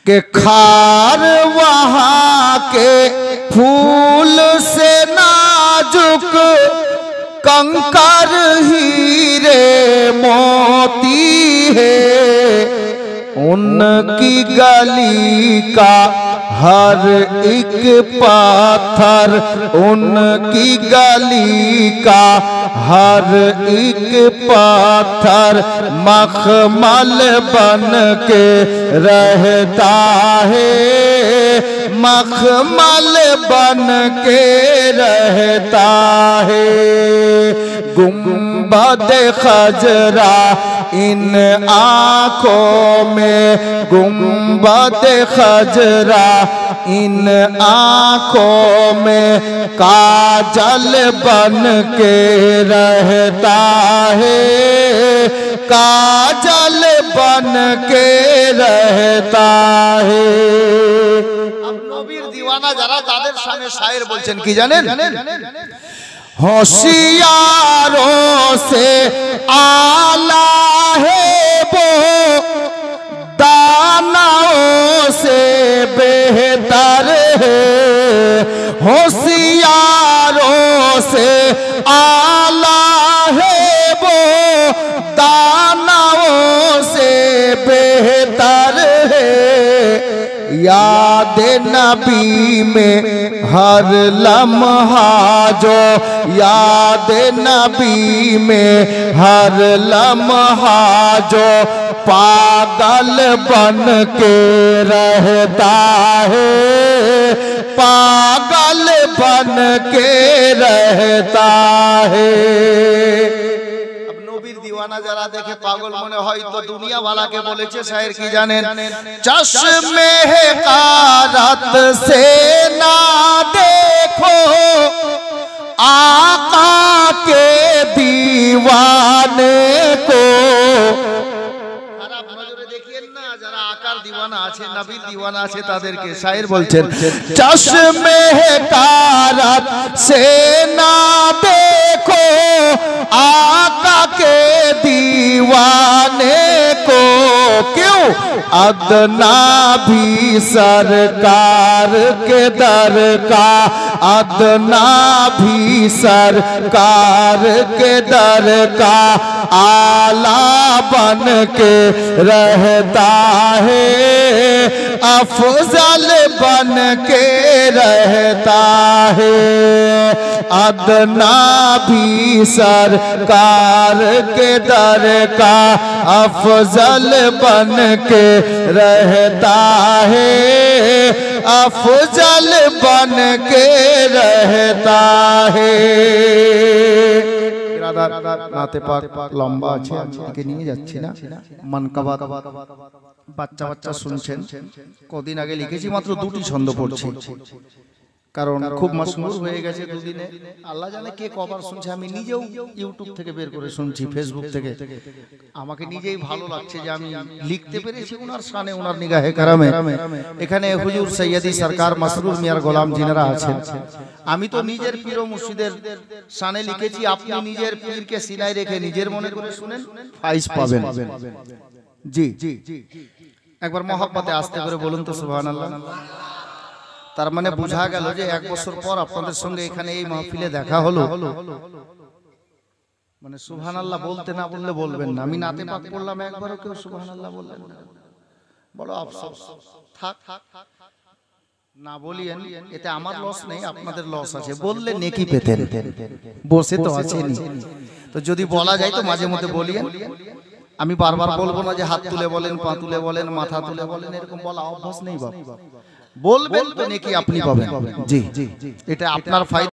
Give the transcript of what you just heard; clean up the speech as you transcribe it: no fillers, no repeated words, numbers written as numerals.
के खार वहाँ के फूल से नाजुक कंकर हीरे मोती है। उनकी गली का हर एक पत्थर, उनकी गली का हर एक पत्थर मखमल बन के रहता है, मखमल बन के रहता है। गुंबद खजरा इन आँखों में, गुंबद खजरा इन आँखों में काजल बन के रहता है, काजल बन के रहता है। अब नबीर दीवाना जरा ताদের সামনে শায়ের বলছেন কি জানেন? होशियारों से आला है वो, दानाओं से बेहतर है। होशियारों से आला है वो, दानाओं से बेहतर है। याद नबी में हर लम्हा जो, याद नबी में हर लम्हा जो पागल बन के रहता है, पागल बन के रहता है। दीवाना जरा देखे पागल मने হয় তো दुनिया वाला के বলেছে शायर की जानेन, चश्मे कारत से ना देखो आका के दीवाने को। दीवाना আছে নবীর दीवाना আছে তাদেরকে शायर বলছেন, चश्मे कारत से ना देखो आका के दीवाने को। क्यों? अदना भी सरकार के दर का, अदना भी सरकार के दर का आला बन के रहता है, अफजल बन के रहता है। अदना भी सरकार के दर का अफजल बन के रहता है, अफजल बन के रहता है। नाते पाक लंबा আছে এদিকে নিয়ে যাচ্ছি না, মানকাবাত বাচ্চা বাচ্চা শুনছেন। কদিন আগে লিখেছি, মাত্র দুটি ছন্দ পড়ছি, কারণ খুব মশহুর হয়ে গেছে দুদিনে। আল্লাহ জানে কে কবার শুনছে, আমি নিজেও ইউটিউব থেকে বের করে শুনছি, ফেসবুক থেকে। আমাকে নিজেই ভালো লাগছে যে আমি লিখতে পেরেছি উনার শানে, উনার নিগাহে কারামে। এখানে হুজুর সৈয়দি সরকার মাসরুর মিয়ার গোলাম জিনারা আছেন। আমি তো নিজের পীর ও মুর্শিদের শানে লিখেছি, আপনি নিজের পীরকে সিনায় রেখে নিজের মনে করে শুনেন, ফাইজ পাবেন। জি একবার মহব্বতে আস্তে করে বলুন তো সুবহানাল্লাহ। তার মানে বোঝা গেল যে এক বছর পর আপনাদের সঙ্গে এখানে এই মাহফিলে দেখা হলো। মানে সুবহানাল্লাহ বলতে না বললে বলবেন না। আমি নাতে পাক পড়লাম, একবারও কেউ সুবহানাল্লাহ বললেন না, বড় আফসোস। থাক না বলিয়েন, এতে আমার লস নেই, আপনাদের লস আছে। বললে নেকি পেতেন, বসে তো আছেনই। তো যদি বলা যায় তো মাঝে মধ্যে বলিয়েন। আমি বারবার বলবো না যে হাত তুলে বলেন, পা তুলে বলেন, মাথা তুলে বলেন, এরকম বলা অভ্যাস নেই বাবা। বলবেন তো নেকি আপনি পাবেন। জি এটা আপনার ফায়দা।